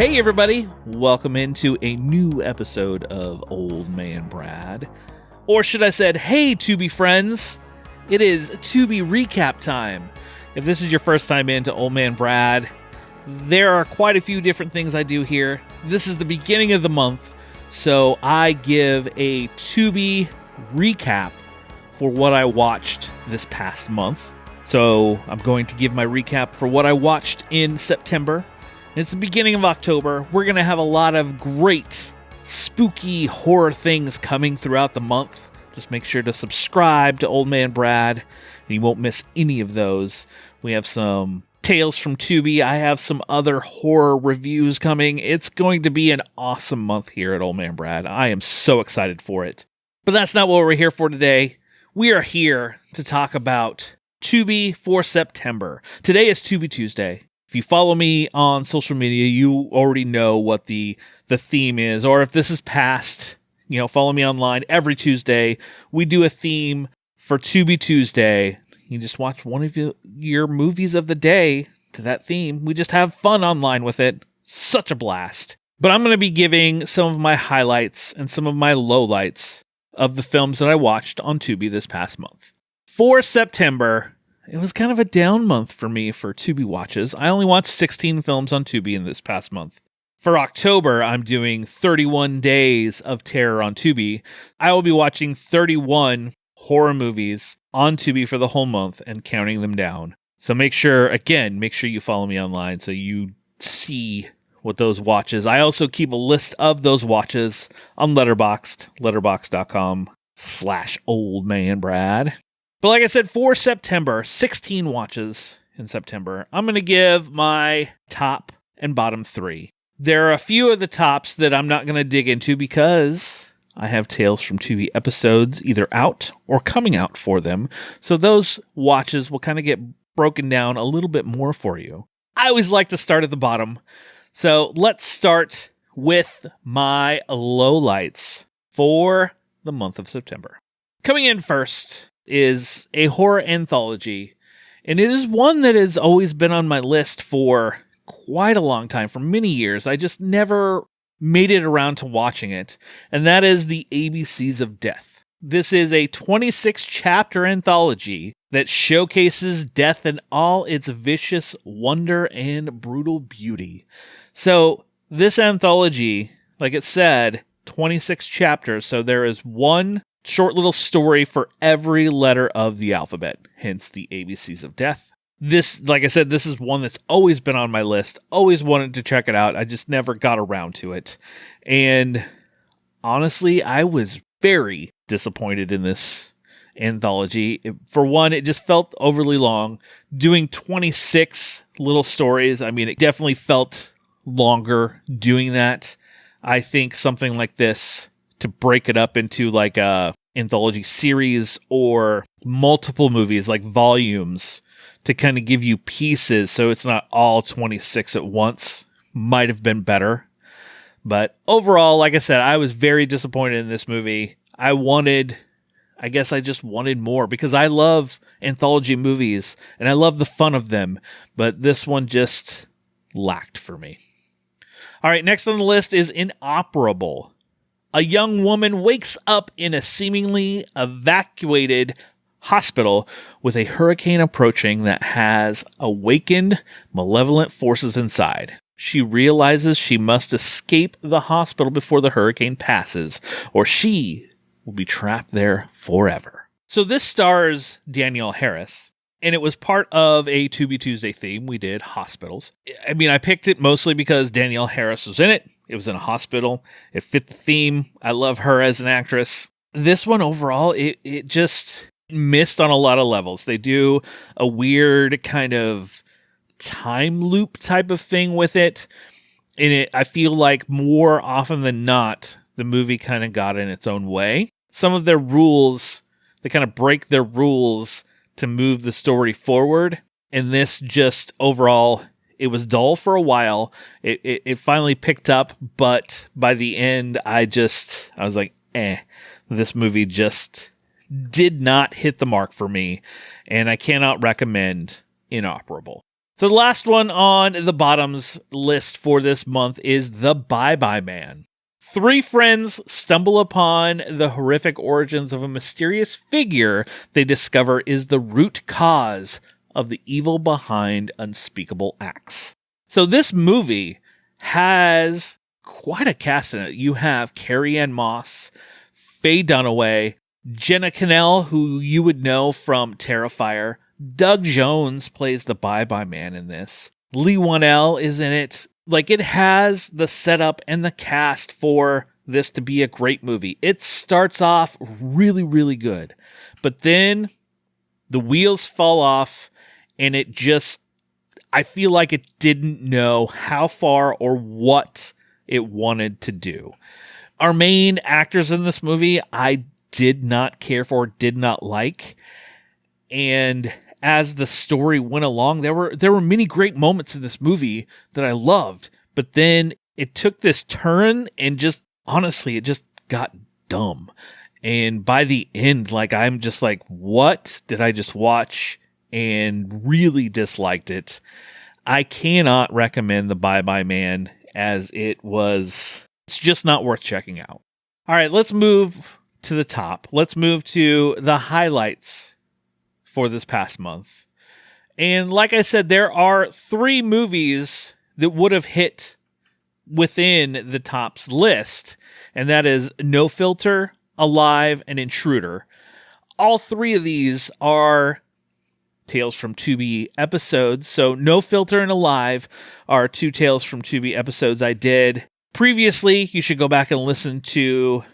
Hey everybody, welcome into a new episode of Old Man Brad. Or should I said, hey Tubi friends, it is Tubi recap time. If this is your first time into Old Man Brad, there are quite a few different things I do here. This is the beginning of the month, so I give a Tubi recap for what I watched this past month. So I'm going to give my recap for what I watched in September. It's the beginning of October. We're going to have a lot of great spooky horror things coming throughout the month. Just make sure to subscribe to Old Man Brad, and you won't miss any of those. We have some tales from Tubi. I have some other horror reviews coming. It's going to be an awesome month here at Old Man Brad. I am so excited for it. But that's not what we're here for today. We are here to talk about Tubi for September. Today is Tubi Tuesday. If you follow me on social media, you already know what the theme is. Or if this is past, follow me online. Every Tuesday, we do a theme for Tubi Tuesday. You just watch one of your movies of the day to that theme. We just have fun online with it. Such a blast. But I'm going to be giving some of my highlights and some of my lowlights of the films that I watched on Tubi this past month. For September, it was kind of a down month for me for Tubi watches. I only watched 16 films on Tubi in this past month. For October, I'm doing 31 days of terror on Tubi. I will be watching 31 horror movies on Tubi for the whole month and counting them down. So make sure you follow me online so you see what those watches. I also keep a list of those watches on Letterboxd, letterboxd.com/oldmanbrad. But like I said, for September, 16 watches in September, I'm going to give my top and bottom three. There are a few of the tops that I'm not going to dig into because I have Tales from Tubi episodes either out or coming out for them. So those watches will kind of get broken down a little bit more for you. I always like to start at the bottom. So let's start with my lowlights for the month of September. Coming in first is a horror anthology, and it is one that has always been on my list for quite a long time, for many years. I just never made it around to watching it, and that is the ABCs of Death. This is a 26-chapter anthology that showcases death in all its vicious wonder and brutal beauty. So this anthology, like it said, 26 chapters, so there is one short little story for every letter of the alphabet, hence the ABCs of Death. This, like I said, this is one that's always been on my list, always wanted to check it out. I just never got around to it. And honestly, I was very disappointed in this anthology. For one, it just felt overly long. Doing 26 little stories, it definitely felt longer doing that. I think something like this, to break it up into like a anthology series or multiple movies, like volumes, to kind of give you pieces so it's not all 26 at once, might have been better. But overall, like I said, I was very disappointed in this movie. I just wanted more because I love anthology movies and I love the fun of them, but this one just lacked for me. All right, next on the list is Inoperable. A young woman wakes up in a seemingly evacuated hospital with a hurricane approaching that has awakened malevolent forces inside. She realizes she must escape the hospital before the hurricane passes, or she will be trapped there forever. So this stars Danielle Harris, and it was part of a Tubi Tuesday theme. We did hospitals. I picked it mostly because Danielle Harris was in it. It was in a hospital. It fit the theme. I love her as an actress. This one overall, it just missed on a lot of levels. They do a weird kind of time loop type of thing with it. And I feel like more often than not, the movie kind of got in its own way. Some of their rules, they kind of break their rules to move the story forward. And this just overall, it was dull for a while. It finally picked up, but by the end, I was like, this movie just did not hit the mark for me, and I cannot recommend Inoperable. So the last one on the bottoms list for this month is The Bye-Bye Man. 3 friends stumble upon the horrific origins of a mysterious figure they discover is the root cause of the evil behind unspeakable acts. So this movie has quite a cast in it. You have Carrie-Anne Moss, Faye Dunaway, Jenna Cannell, who you would know from Terrifier. Doug Jones plays the Bye-Bye Man in this. Lee Wanell is in it. Like, it has the setup and the cast for this to be a great movie. It starts off really, really good. But then the wheels fall off, and it just, I feel like it didn't know how far or what it wanted to do. Our main actors in this movie, I did not care for, did not like. And as the story went along, there were many great moments in this movie that I loved, but then it took this turn and just, honestly, it just got dumb. And by the end, like, I'm just like, what did I just watch? And really disliked it. I cannot recommend The Bye-Bye Man, as it's just not worth checking out. All right, let's move to the top. Let's move to the highlights for this past month. And like I said, there are 3 movies that would have hit within the top's list, and that is No Filter, Alive, and Intruder. All 3 of these are Tales from Tubi episodes. So No Filter and Alive are 2 Tales from Tubi episodes I did previously. You should go back and listen to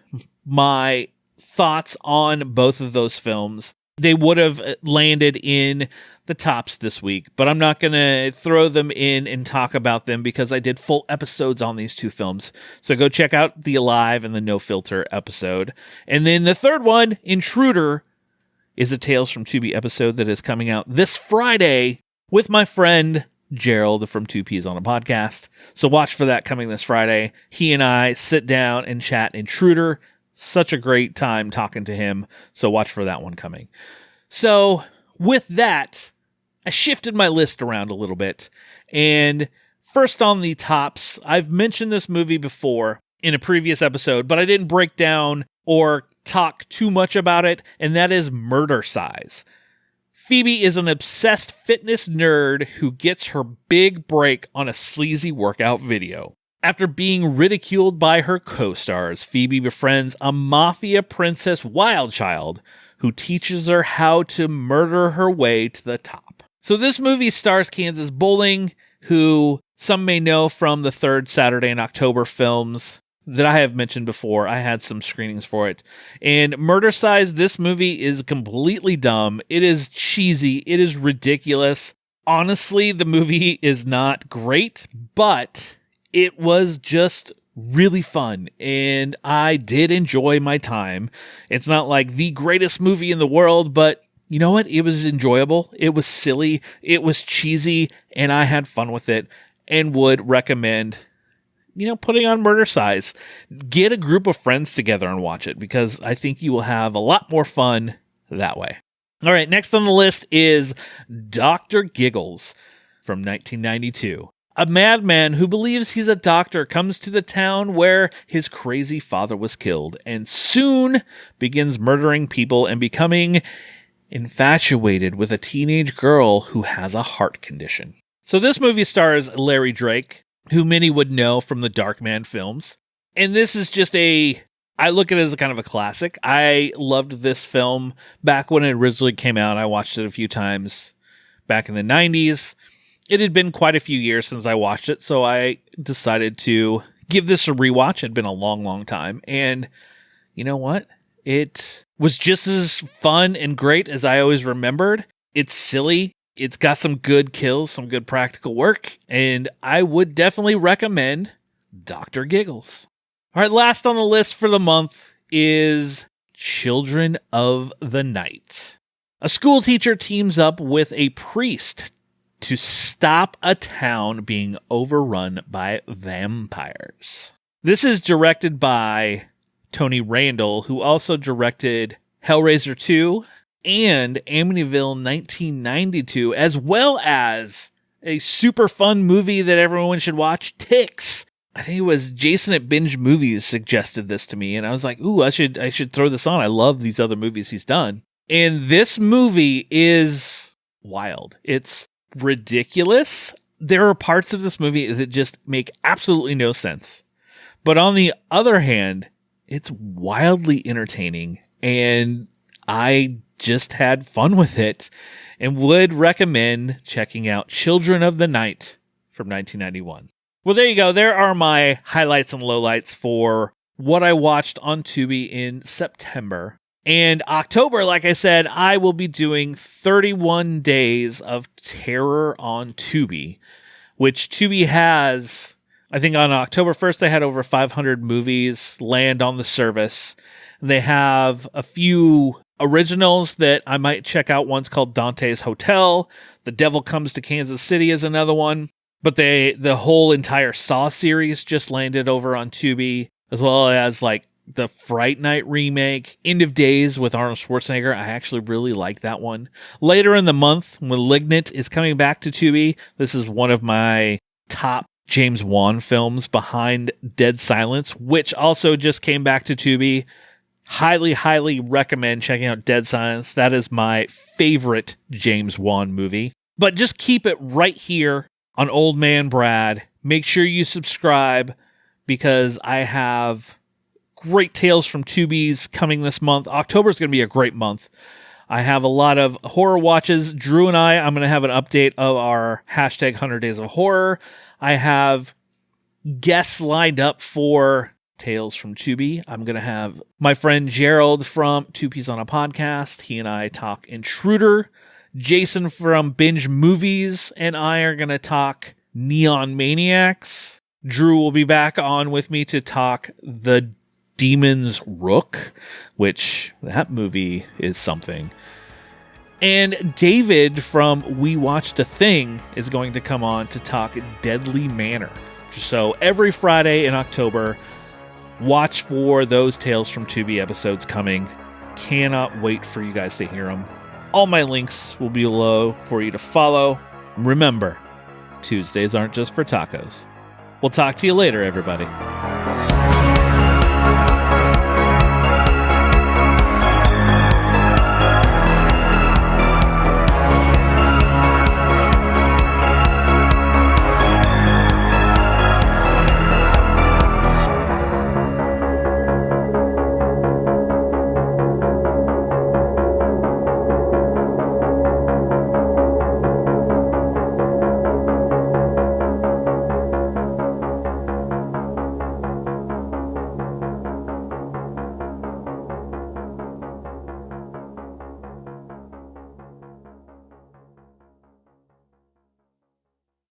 my thoughts on both of those films. They would have landed in the tops this week, but I'm not going to throw them in and talk about them because I did full episodes on these 2 films. So go check out the Alive and the No Filter episode. And then the third one, Intruder, is a Tales from Tubi episode that is coming out this Friday with my friend Gerald from 2 Ps on a Podcast. So watch for that coming this Friday. He and I sit down and chat Intruder. Such a great time talking to him. So watch for that one coming. So with that, I shifted my list around a little bit. And first on the tops, I've mentioned this movie before in a previous episode, but I didn't break down or talk too much about it, and that is Murder Size. Phoebe is an obsessed fitness nerd who gets her big break on a sleazy workout video. After being ridiculed by her co-stars, Phoebe befriends a mafia princess Wildchild who teaches her how to murder her way to the top. So this movie stars Kansas Bowling, who some may know from the third Saturday in October films that I have mentioned before. I had some screenings for it. And Murder Size, this movie is completely dumb. It is cheesy. It is ridiculous. Honestly, the movie is not great, but it was just really fun, and I did enjoy my time. It's not like the greatest movie in the world, but you know what? It was enjoyable. It was silly. It was cheesy, and I had fun with it and would recommend, putting on Murder Size. Get a group of friends together and watch it, because I think you will have a lot more fun that way. All right, next on the list is Dr. Giggles from 1992. A madman who believes he's a doctor comes to the town where his crazy father was killed and soon begins murdering people and becoming infatuated with a teenage girl who has a heart condition. So this movie stars Larry Drake, who many would know from the Darkman films. And this is just I look at it as a kind of a classic. I loved this film back when it originally came out. I watched it a few times back in the 90s. It had been quite a few years since I watched it, so I decided to give this a rewatch. It had been a long, long time. And you know what? It was just as fun and great as I always remembered. It's silly. It's got some good kills, some good practical work, and I would definitely recommend Dr. Giggles. All right, last on the list for the month is Children of the Night. A school teacher teams up with a priest to stop a town being overrun by vampires. This is directed by Tony Randall, who also directed Hellraiser 2 and Amityville 1992, as well as a super fun movie that everyone should watch, Ticks. I think it was Jason at Binge Movies suggested this to me, and I was like, ooh, I should throw this on. I love these other movies he's done. And this movie is wild. It's ridiculous. There are parts of this movie that just make absolutely no sense. But on the other hand, it's wildly entertaining, and I just had fun with it and would recommend checking out Children of the Night from 1991. Well, there you go. There are my highlights and lowlights for what I watched on Tubi in September. And October, like I said, I will be doing 31 days of terror on Tubi, which Tubi has, I think on October 1st, they had over 500 movies land on the service. They have a few originals that I might check out. One's called Dante's Hotel. The Devil Comes to Kansas City is another one. But the whole entire Saw series just landed over on Tubi, as well as like the Fright Night remake, End of Days with Arnold Schwarzenegger. I actually really like that one. Later in the month, Malignant is coming back to Tubi. This is one of my top James Wan films behind Dead Silence, which also just came back to Tubi. Highly, highly recommend checking out Dead Silence. That is my favorite James Wan movie. But just keep it right here on Old Man Brad. Make sure you subscribe because I have great tales from Tubi's coming this month. October is going to be a great month. I have a lot of horror watches. Drew and I'm going to have an update of our hashtag 100 Days of Horror. I have guests lined up for Tales from Tubi. I'm going to have my friend Gerald from Two Peas on a Podcast. He and I talk Intruder. Jason from Binge Movies and I are going to talk Neon Maniacs. Drew will be back on with me to talk The Demon's Rook, which that movie is something. And David from We Watched a Thing is going to come on to talk Deadly Manor. So every Friday in October, watch for those Tales from Tubi episodes coming. Cannot wait for you guys to hear them. All my links will be below for you to follow. Remember, Tuesdays aren't just for tacos. We'll talk to you later, everybody.